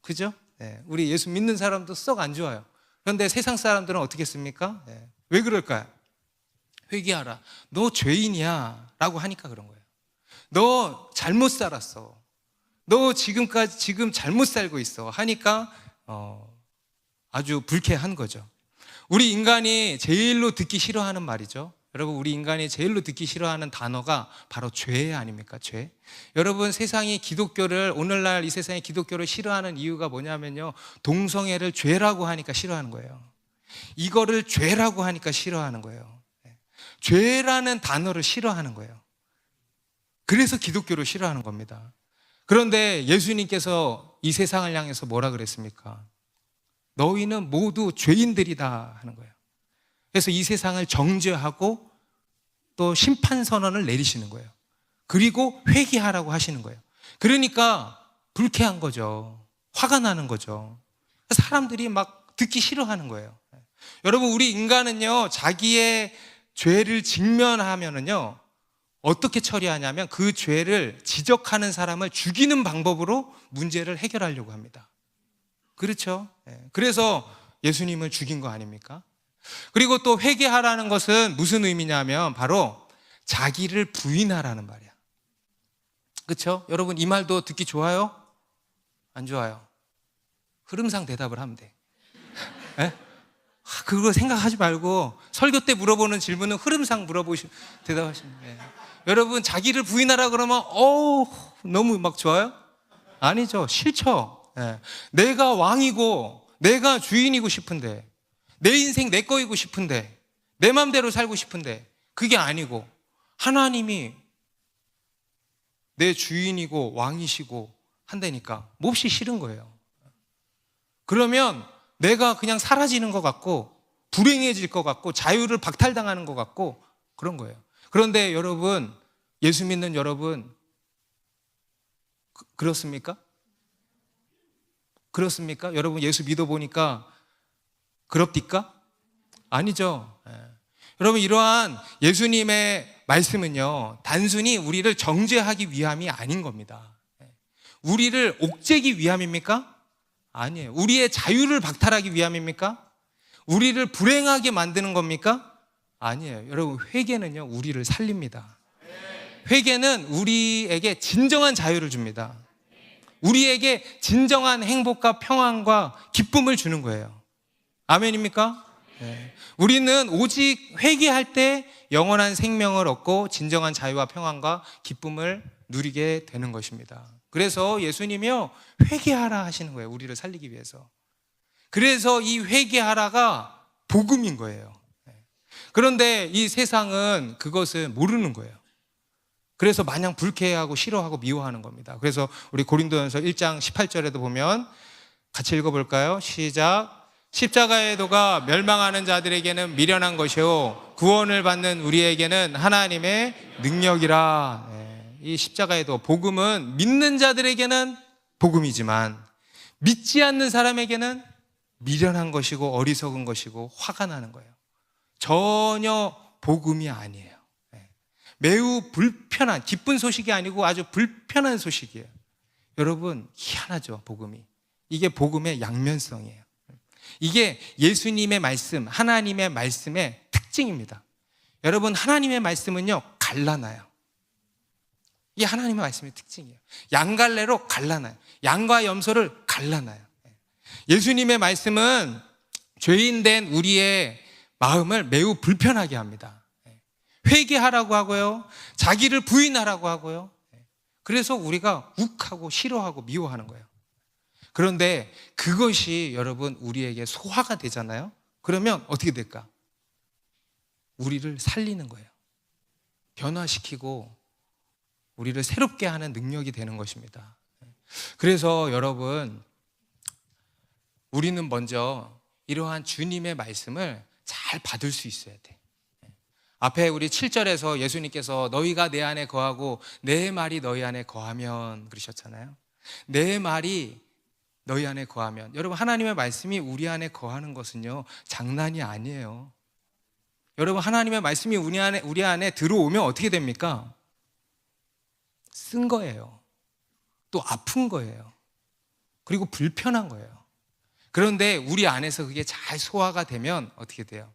그죠? 네. 우리 예수 믿는 사람도 썩 안 좋아요. 그런데 세상 사람들은 어떻게 했습니까? 네. 왜 그럴까요? 회개하라. 너 죄인이야 라고 하니까 그런 거예요. 너 잘못 살았어. 너 지금 잘못 살고 있어 하니까 아주 불쾌한 거죠. 우리 인간이 제일로 듣기 싫어하는 말이죠. 여러분 우리 인간이 제일로 듣기 싫어하는 단어가 바로 죄 아닙니까? 죄. 여러분 세상이 기독교를, 오늘날 이 세상이 기독교를 싫어하는 이유가 뭐냐면요, 동성애를 죄라고 하니까 싫어하는 거예요. 이거를 죄라고 하니까 싫어하는 거예요. 죄라는 단어를 싫어하는 거예요. 그래서 기독교를 싫어하는 겁니다. 그런데 예수님께서 이 세상을 향해서 뭐라 그랬습니까? 너희는 모두 죄인들이다 하는 거예요. 그래서 이 세상을 정죄하고 또 심판 선언을 내리시는 거예요. 그리고 회개하라고 하시는 거예요. 그러니까 불쾌한 거죠. 화가 나는 거죠. 사람들이 막 듣기 싫어하는 거예요. 여러분 우리 인간은요, 자기의 죄를 직면하면은요 어떻게 처리하냐면 그 죄를 지적하는 사람을 죽이는 방법으로 문제를 해결하려고 합니다. 그렇죠? 그래서 예수님을 죽인 거 아닙니까? 그리고 또 회개하라는 것은 무슨 의미냐면 바로 자기를 부인하라는 말이야. 그렇죠? 여러분 이 말도 듣기 좋아요? 안 좋아요? 흐름상 대답을 하면 돼. 그거 생각하지 말고 설교 때 물어보는 질문은 흐름상 대답하시면 돼요. 여러분 자기를 부인하라 그러면 너무 막 좋아요? 아니죠. 싫죠. 내가 왕이고 내가 주인이고 싶은데, 내 인생 내 거이고 싶은데, 내 맘대로 살고 싶은데 그게 아니고 하나님이 내 주인이고 왕이시고 한다니까 몹시 싫은 거예요. 그러면 내가 그냥 사라지는 것 같고 불행해질 것 같고 자유를 박탈당하는 것 같고 그런 거예요. 그런데 여러분, 예수 믿는 여러분, 그렇습니까? 그렇습니까? 여러분 예수 믿어보니까 그럽니까? 아니죠. 여러분 이러한 예수님의 말씀은요 단순히 우리를 정죄하기 위함이 아닌 겁니다. 우리를 옥죄기 위함입니까? 아니에요. 우리의 자유를 박탈하기 위함입니까? 우리를 불행하게 만드는 겁니까? 아니에요. 여러분 회개는요 우리를 살립니다. 회개는 우리에게 진정한 자유를 줍니다. 우리에게 진정한 행복과 평안과 기쁨을 주는 거예요. 아멘입니까? 우리는 오직 회개할 때 영원한 생명을 얻고 진정한 자유와 평안과 기쁨을 누리게 되는 것입니다. 그래서 예수님이요 회개하라 하시는 거예요. 우리를 살리기 위해서. 그래서 이 회개하라가 복음인 거예요. 그런데 이 세상은 그것을 모르는 거예요. 그래서 마냥 불쾌해하고 싫어하고 미워하는 겁니다. 그래서 우리 고린도전서 1장 18절에도 보면 같이 읽어볼까요? 시작. 십자가의 도가 멸망하는 자들에게는 미련한 것이요 구원을 받는 우리에게는 하나님의 능력이라. 이 십자가의 도, 복음은 믿는 자들에게는 복음이지만 믿지 않는 사람에게는 미련한 것이고 어리석은 것이고 화가 나는 거예요. 전혀 복음이 아니에요. 매우 불편한, 기쁜 소식이 아니고 아주 불편한 소식이에요. 여러분 희한하죠, 복음이. 이게 복음의 양면성이에요. 이게 예수님의 말씀, 하나님의 말씀의 특징입니다. 여러분 하나님의 말씀은요 갈라놔요. 이게 하나님의 말씀의 특징이에요. 양갈래로 갈라놔요. 양과 염소를 갈라놔요. 예수님의 말씀은 죄인된 우리의 마음을 매우 불편하게 합니다. 회개하라고 하고요, 자기를 부인하라고 하고요. 그래서 우리가 욱하고 싫어하고 미워하는 거예요. 그런데 그것이 여러분 우리에게 소화가 되잖아요. 그러면 어떻게 될까? 우리를 살리는 거예요. 변화시키고 우리를 새롭게 하는 능력이 되는 것입니다. 그래서 여러분 우리는 먼저 이러한 주님의 말씀을 잘 받을 수 있어야 돼. 앞에 우리 7절에서 예수님께서 너희가 내 안에 거하고 내 말이 너희 안에 거하면 그러셨잖아요. 내 말이 너희 안에 거하면, 여러분 하나님의 말씀이 우리 안에 거하는 것은요 장난이 아니에요. 여러분 하나님의 말씀이 우리 안에 들어오면 어떻게 됩니까? 쓴 거예요. 또 아픈 거예요. 그리고 불편한 거예요. 그런데 우리 안에서 그게 잘 소화가 되면 어떻게 돼요?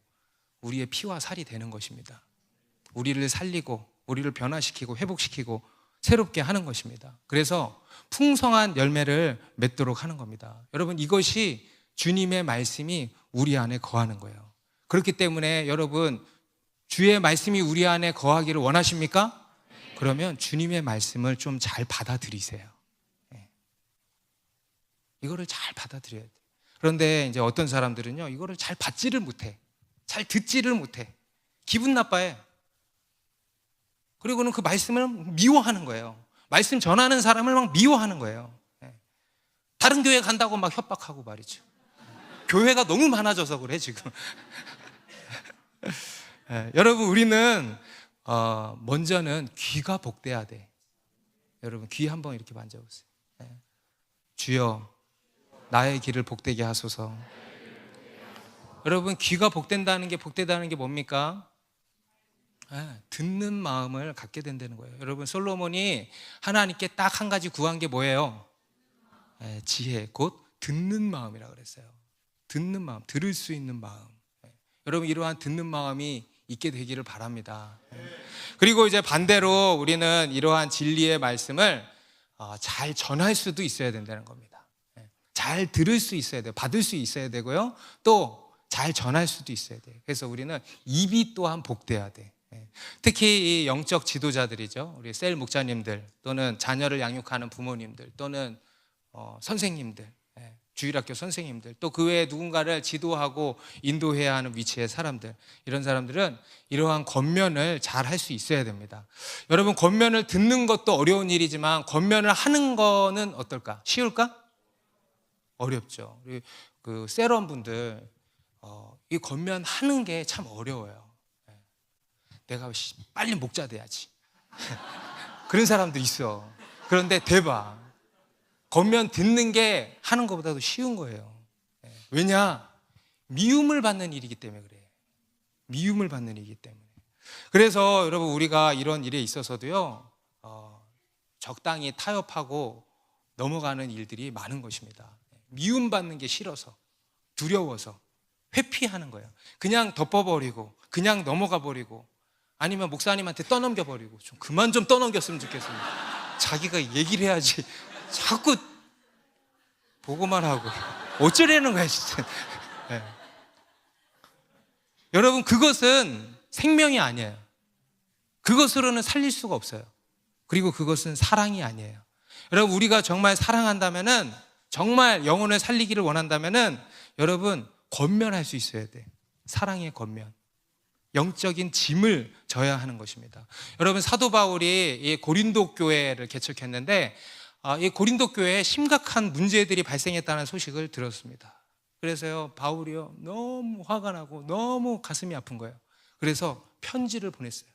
우리의 피와 살이 되는 것입니다. 우리를 살리고 우리를 변화시키고 회복시키고 새롭게 하는 것입니다. 그래서 풍성한 열매를 맺도록 하는 겁니다. 여러분 이것이 주님의 말씀이 우리 안에 거하는 거예요. 그렇기 때문에 여러분 주의 말씀이 우리 안에 거하기를 원하십니까? 그러면 주님의 말씀을 좀 잘 받아들이세요. 이거를 잘 받아들여야 돼요. 그런데 이제 어떤 사람들은요 이거를 잘 받지를 못해. 잘 듣지를 못해. 기분 나빠해. 그리고는 그 말씀을 미워하는 거예요. 말씀 전하는 사람을 막 미워하는 거예요. 다른 교회 간다고 막 협박하고 말이죠. 교회가 너무 많아져서 그래 지금. 여러분 우리는 먼저는 귀가 복돼야 돼. 여러분 귀 한번 이렇게 만져보세요. 주여 나의 귀를 복되게 하소서. 여러분 귀가 복된다는 게 뭡니까? 듣는 마음을 갖게 된다는 거예요. 여러분, 솔로몬이 하나님께 딱 한 가지 구한 게 뭐예요? 지혜, 곧 듣는 마음이라고 그랬어요. 듣는 마음, 들을 수 있는 마음. 여러분, 이러한 듣는 마음이 있게 되기를 바랍니다. 그리고 이제 반대로 우리는 이러한 진리의 말씀을 잘 전할 수도 있어야 된다는 겁니다. 잘 들을 수 있어야 돼요. 받을 수 있어야 되고요. 또 잘 전할 수도 있어야 돼요. 그래서 우리는 입이 또한 복돼야 돼. 특히 이 영적 지도자들이죠. 우리 셀 목자님들 또는 자녀를 양육하는 부모님들 또는 선생님들, 주일학교 선생님들, 또 그 외에 누군가를 지도하고 인도해야 하는 위치의 사람들, 이런 사람들은 이러한 권면을 잘 할 수 있어야 됩니다. 여러분, 권면을 듣는 것도 어려운 일이지만 권면을 하는 거는 어떨까? 쉬울까? 어렵죠. 우리 그 셀원분들 이 권면하는 게 참 어려워요. 내가 빨리 목자 돼야지. 그런 사람도 있어. 그런데 대박. 권면 듣는 게 하는 것보다도 쉬운 거예요. 왜냐? 미움을 받는 일이기 때문에 그래요. 미움을 받는 일이기 때문에. 그래서 여러분, 우리가 이런 일에 있어서도요, 적당히 타협하고 넘어가는 일들이 많은 것입니다. 미움받는 게 싫어서, 두려워서 회피하는 거예요. 그냥 덮어버리고 그냥 넘어가 버리고, 아니면 목사님한테 떠넘겨 버리고, 좀 그만 좀 떠넘겼으면 좋겠습니다. 자기가 얘기를 해야지 자꾸 보고만 하고 어쩌려는 거야 진짜. 네. 여러분, 그것은 생명이 아니에요. 그것으로는 살릴 수가 없어요. 그리고 그것은 사랑이 아니에요. 여러분, 우리가 정말 사랑한다면은, 정말 영혼을 살리기를 원한다면은, 여러분, 권면할 수 있어야 돼. 사랑의 권면. 영적인 짐을 져야 하는 것입니다. 여러분, 사도 바울이 이 고린도 교회를 개척했는데, 이 고린도 교회에 심각한 문제들이 발생했다는 소식을 들었습니다. 그래서요, 바울이요, 너무 화가 나고 너무 가슴이 아픈 거예요. 그래서 편지를 보냈어요.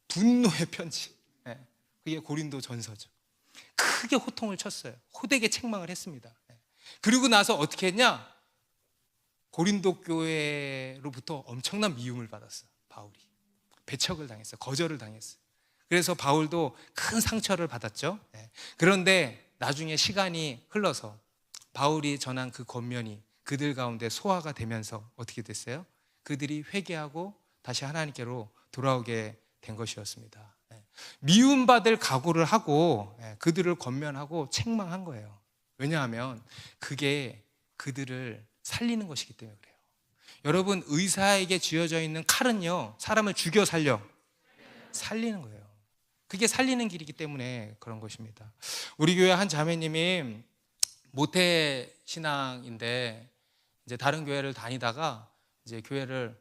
분노의 편지. 그게 고린도 전서죠. 크게 호통을 쳤어요. 호되게 책망을 했습니다. 그리고 나서 어떻게 했냐? 고린도 교회로부터 엄청난 미움을 받았어요. 바울이 배척을 당했어요. 거절을 당했어요. 그래서 바울도 큰 상처를 받았죠. 그런데 나중에 시간이 흘러서 바울이 전한 그 권면이 그들 가운데 소화가 되면서 어떻게 됐어요? 그들이 회개하고 다시 하나님께로 돌아오게 된 것이었습니다. 미움받을 각오를 하고 그들을 권면하고 책망한 거예요. 왜냐하면 그게 그들을 살리는 것이기 때문에 그래요. 여러분, 의사에게 쥐어져 있는 칼은요, 사람을 죽여 살려 살리는 거예요. 그게 살리는 길이기 때문에 그런 것입니다. 우리 교회 한 자매님이 모태 신앙인데 이제 다른 교회를 다니다가 이제 교회를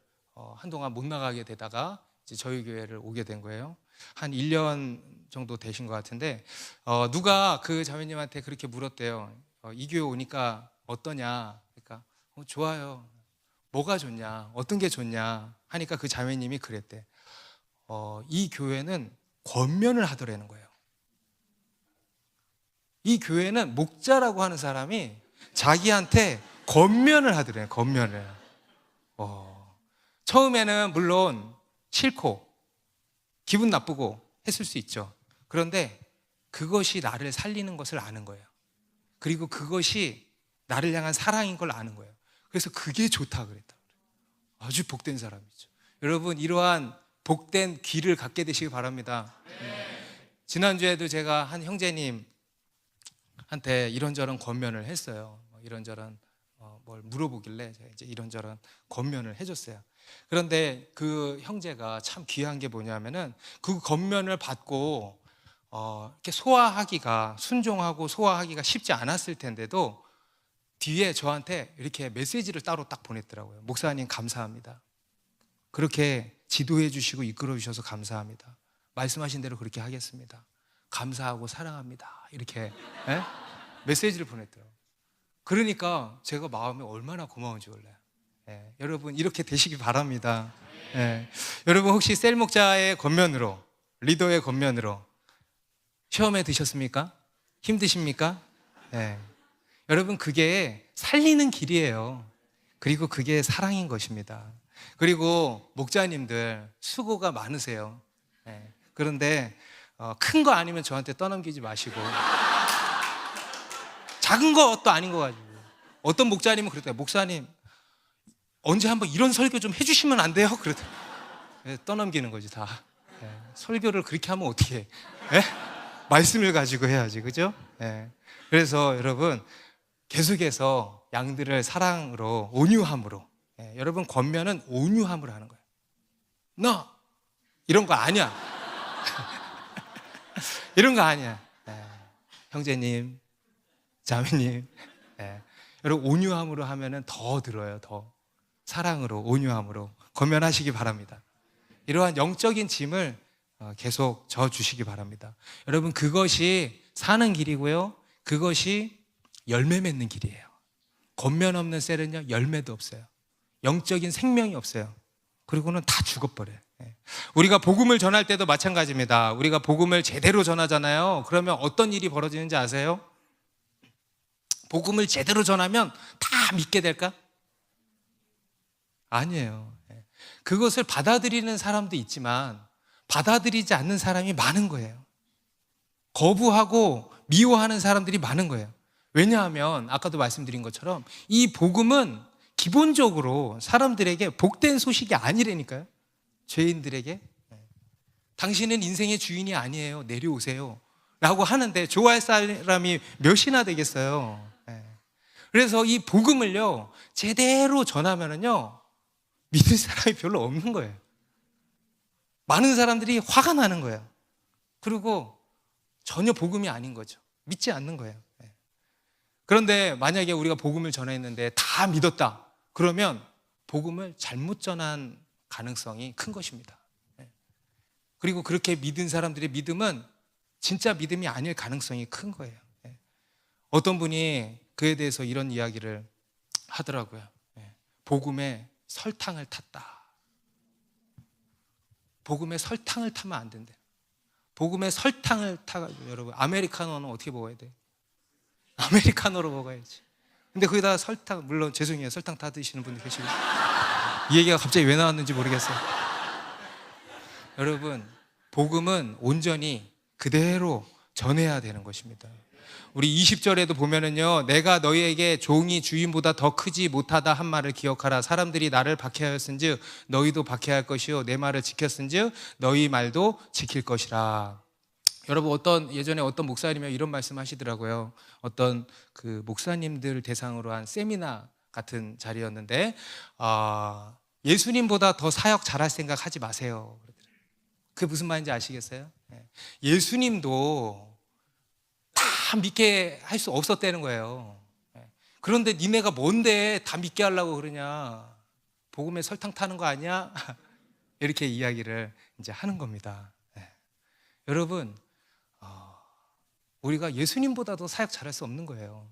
한동안 못 나가게 되다가 이제 저희 교회를 오게 된 거예요. 한 1년 정도 되신 것 같은데 누가 그 자매님한테 그렇게 물었대요. 이 교회 오니까 어떠냐? 그러니까 좋아요. 뭐가 좋냐? 어떤 게 좋냐? 하니까 그 자매님이 그랬대. 이 교회는 권면을 하더라는 거예요. 이 교회는 목자라고 하는 사람이 자기한테 권면을 하더래요. 권면을. 처음에는 물론 싫고 기분 나쁘고 했을 수 있죠. 그런데 그것이 나를 살리는 것을 아는 거예요. 그리고 그것이 나를 향한 사랑인 걸 아는 거예요. 그래서 그게 좋다 그랬다. 아주 복된 사람이죠. 여러분, 이러한 복된 귀를 갖게 되시기 바랍니다. 지난주에도 제가 한 형제님한테 이런저런 권면을 했어요. 이런저런 뭘 물어보길래 제가 이제 이런저런 권면을 해줬어요. 그런데 그 형제가 참 귀한 게 뭐냐면은 그 권면을 받고 이렇게 소화하기가, 순종하고 소화하기가 쉽지 않았을 텐데도 뒤에 저한테 이렇게 메시지를 따로 딱 보냈더라고요. 목사님 감사합니다. 그렇게 지도해 주시고 이끌어 주셔서 감사합니다. 말씀하신 대로 그렇게 하겠습니다. 감사하고 사랑합니다. 이렇게 메시지를 보냈더라고요. 그러니까 제가 마음이 얼마나 고마운지 몰라요. 여러분, 이렇게 되시기 바랍니다. 여러분, 혹시 셀 목자의 권면으로, 리더의 권면으로 시험에 드셨습니까? 힘드십니까? 여러분, 그게 살리는 길이에요. 그리고 그게 사랑인 것입니다. 그리고 목자님들 수고가 많으세요. 예. 그런데 큰 거 아니면 저한테 떠넘기지 마시고 작은 것도 아닌 거 가지고 어떤 목자님은 그랬대요. 목사님 언제 한번 이런 설교 좀 해주시면 안 돼요? 그러더니 떠넘기는 거지 다. 예. 설교를 그렇게 하면 어떻게 해? 예? 말씀을 가지고 해야지, 그죠? 예. 그래서 여러분 계속해서 양들을 사랑으로, 온유함으로, 예. 여러분 권면은 온유함으로 하는 거예요. 너 이런 거 아니야. 이런 거 아니야. 예. 형제님, 자매님, 예. 여러분 온유함으로 하면은 더 들어요. 더 사랑으로, 온유함으로 권면하시기 바랍니다. 이러한 영적인 짐을 계속 져 주시기 바랍니다. 여러분 그것이 사는 길이고요. 그것이 열매 맺는 길이에요. 권면 없는 셀은요 열매도 없어요. 영적인 생명이 없어요. 그리고는 다 죽어버려요. 우리가 복음을 전할 때도 마찬가지입니다. 우리가 복음을 제대로 전하잖아요. 그러면 어떤 일이 벌어지는지 아세요? 복음을 제대로 전하면 다 믿게 될까? 아니에요. 그것을 받아들이는 사람도 있지만 받아들이지 않는 사람이 많은 거예요. 거부하고 미워하는 사람들이 많은 거예요. 왜냐하면 아까도 말씀드린 것처럼 이 복음은 기본적으로 사람들에게 복된 소식이 아니라니까요. 죄인들에게 당신은 인생의 주인이 아니에요. 내려오세요 라고 하는데 좋아할 사람이 몇이나 되겠어요. 그래서 이 복음을요 제대로 전하면은요 믿을 사람이 별로 없는 거예요. 많은 사람들이 화가 나는 거예요. 그리고 전혀 복음이 아닌 거죠. 믿지 않는 거예요. 그런데 만약에 우리가 복음을 전했는데 다 믿었다 그러면 복음을 잘못 전한 가능성이 큰 것입니다. 그리고 그렇게 믿은 사람들의 믿음은 진짜 믿음이 아닐 가능성이 큰 거예요. 어떤 분이 그에 대해서 이런 이야기를 하더라고요. 복음에 설탕을 탔다. 복음에 설탕을 타면 안 된대. 복음에 설탕을 타가지고 여러분 아메리카노는 어떻게 먹어야 돼? 아메리카노로 먹어야지. 근데 거기다가 설탕, 물론 죄송해요 설탕 다 드시는 분들 계시고 이 얘기가 갑자기 왜 나왔는지 모르겠어요. 여러분 복음은 온전히 그대로 전해야 되는 것입니다. 우리 20절에도 보면은요 내가 너희에게 종이 주인보다 더 크지 못하다 한 말을 기억하라. 사람들이 나를 박해하였은즉 너희도 박해할 것이요 내 말을 지켰은즉 너희 말도 지킬 것이라. 여러분 예전에 어떤 목사님이 이런 말씀 하시더라고요. 어떤 그 목사님들 대상으로 한 세미나 같은 자리였는데 예수님보다 더 사역 잘할 생각 하지 마세요. 그게 무슨 말인지 아시겠어요? 예수님도 다 믿게 할 수 없었다는 거예요. 그런데 니네가 뭔데 다 믿게 하려고 그러냐? 복음에 설탕 타는 거 아니야? 이렇게 이야기를 이제 하는 겁니다. 여러분 우리가 예수님보다도 사역 잘할 수 없는 거예요.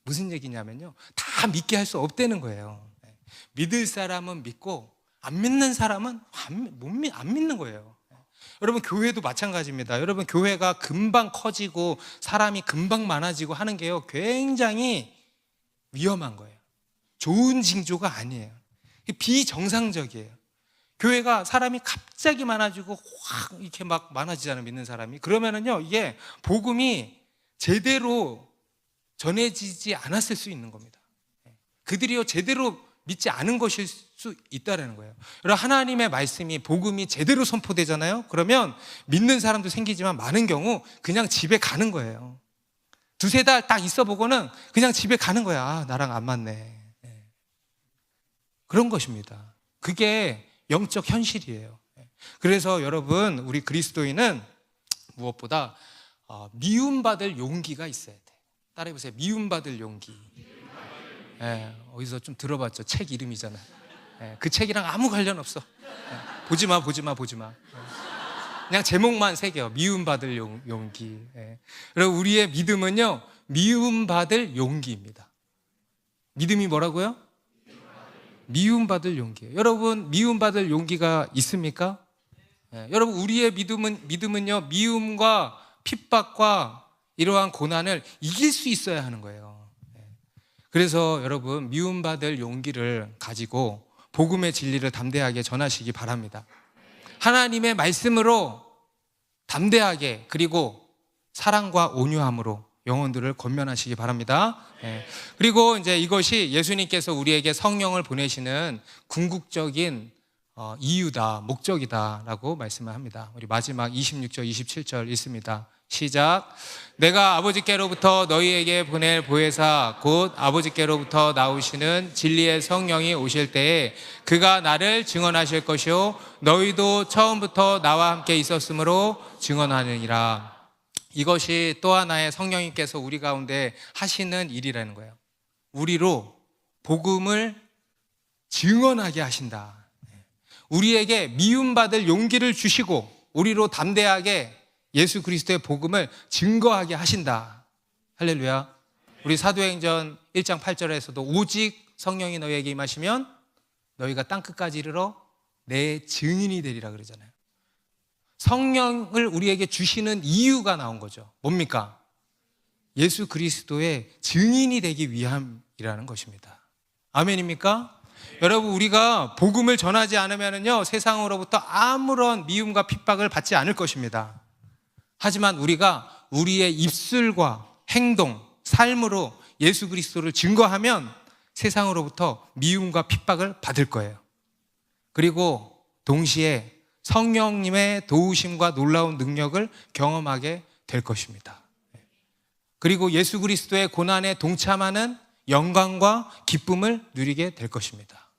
무슨 얘기냐면요 다 믿게 할 수 없다는 거예요. 믿을 사람은 믿고 안 믿는 사람은 안 믿는 거예요. 여러분 교회도 마찬가지입니다. 여러분 교회가 금방 커지고 사람이 금방 많아지고 하는 게요 굉장히 위험한 거예요. 좋은 징조가 아니에요. 비정상적이에요. 교회가 사람이 갑자기 많아지고 확 이렇게 막 많아지잖아요. 믿는 사람이. 그러면은요 이게 복음이 제대로 전해지지 않았을 수 있는 겁니다. 그들이요 제대로 믿지 않은 것일 수 있다는 거예요. 여러분 하나님의 말씀이 복음이 제대로 선포되잖아요. 그러면 믿는 사람도 생기지만 많은 경우 그냥 집에 가는 거예요. 두세 달 딱 있어 보고는 그냥 집에 가는 거야. 나랑 안 맞네. 그런 것입니다. 그게 영적 현실이에요. 그래서 여러분 우리 그리스도인은 무엇보다 미움받을 용기가 있어야 돼요. 따라해보세요. 미움받을 용기. 어디서 좀 들어봤죠? 책 이름이잖아요. 그 책이랑 아무 관련 없어. 보지 마. 그냥 제목만 새겨. 미움받을 용기. 그리고 우리의 믿음은요 미움받을 용기입니다. 믿음이 뭐라고요? 미움받을 용기예요. 여러분 미움받을 용기가 있습니까? 여러분 우리의 믿음은요 미움과 핍박과 이러한 고난을 이길 수 있어야 하는 거예요. 그래서 여러분 미움받을 용기를 가지고 복음의 진리를 담대하게 전하시기 바랍니다. 하나님의 말씀으로 담대하게, 그리고 사랑과 온유함으로 영혼들을 권면하시기 바랍니다. 그리고 이제 이것이 예수님께서 우리에게 성령을 보내시는 궁극적인 이유다, 목적이다라고 말씀을 합니다. 우리 마지막 26절, 27절 있습니다. 시작. 내가 아버지께로부터 너희에게 보낼 보혜사 곧 아버지께로부터 나오시는 진리의 성령이 오실 때에 그가 나를 증언하실 것이요 너희도 처음부터 나와 함께 있었으므로 증언하느니라. 이것이 또 하나의 성령님께서 우리 가운데 하시는 일이라는 거예요. 우리로 복음을 증언하게 하신다. 우리에게 미움받을 용기를 주시고 우리로 담대하게 예수 그리스도의 복음을 증거하게 하신다. 할렐루야. 우리 사도행전 1장 8절에서도 오직 성령이 너희에게 임하시면 너희가 땅끝까지 이르러 내 증인이 되리라 그러잖아요. 성령을 우리에게 주시는 이유가 나온 거죠. 뭡니까? 예수 그리스도의 증인이 되기 위함이라는 것입니다. 아멘입니까? 여러분, 우리가 복음을 전하지 않으면요 세상으로부터 아무런 미움과 핍박을 받지 않을 것입니다. 하지만 우리가 우리의 입술과 행동, 삶으로 예수 그리스도를 증거하면 세상으로부터 미움과 핍박을 받을 거예요. 그리고 동시에 성령님의 도우심과 놀라운 능력을 경험하게 될 것입니다. 그리고 예수 그리스도의 고난에 동참하는 영광과 기쁨을 누리게 될 것입니다.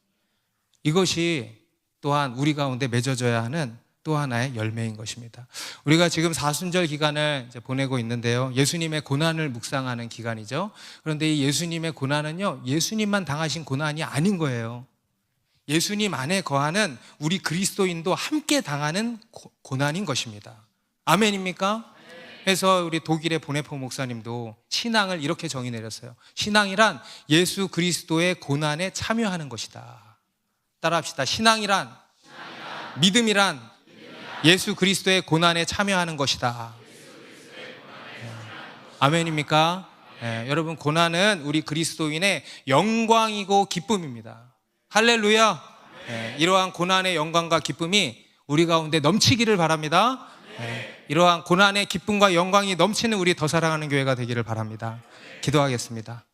이것이 또한 우리 가운데 맺어져야 하는 또 하나의 열매인 것입니다. 우리가 지금 사순절 기간을 이제 보내고 있는데요. 예수님의 고난을 묵상하는 기간이죠. 그런데 이 예수님의 고난은요, 예수님만 당하신 고난이 아닌 거예요. 예수님 안에 거하는 우리 그리스도인도 함께 당하는 고난인 것입니다. 아멘입니까? 그래서 우리 독일의 보네포 목사님도 신앙을 이렇게 정의 내렸어요. 신앙이란 예수 그리스도의 고난에 참여하는 것이다. 따라합시다. 신앙이란 믿음이란 예수 그리스도의 고난에 참여하는 것이다. 아멘입니까? 여러분, 고난은 우리 그리스도인의 영광이고 기쁨입니다. 할렐루야. 이러한 고난의 영광과 기쁨이 우리 가운데 넘치기를 바랍니다. 이러한 고난의 기쁨과 영광이 넘치는 우리 더 사랑하는 교회가 되기를 바랍니다. 기도하겠습니다.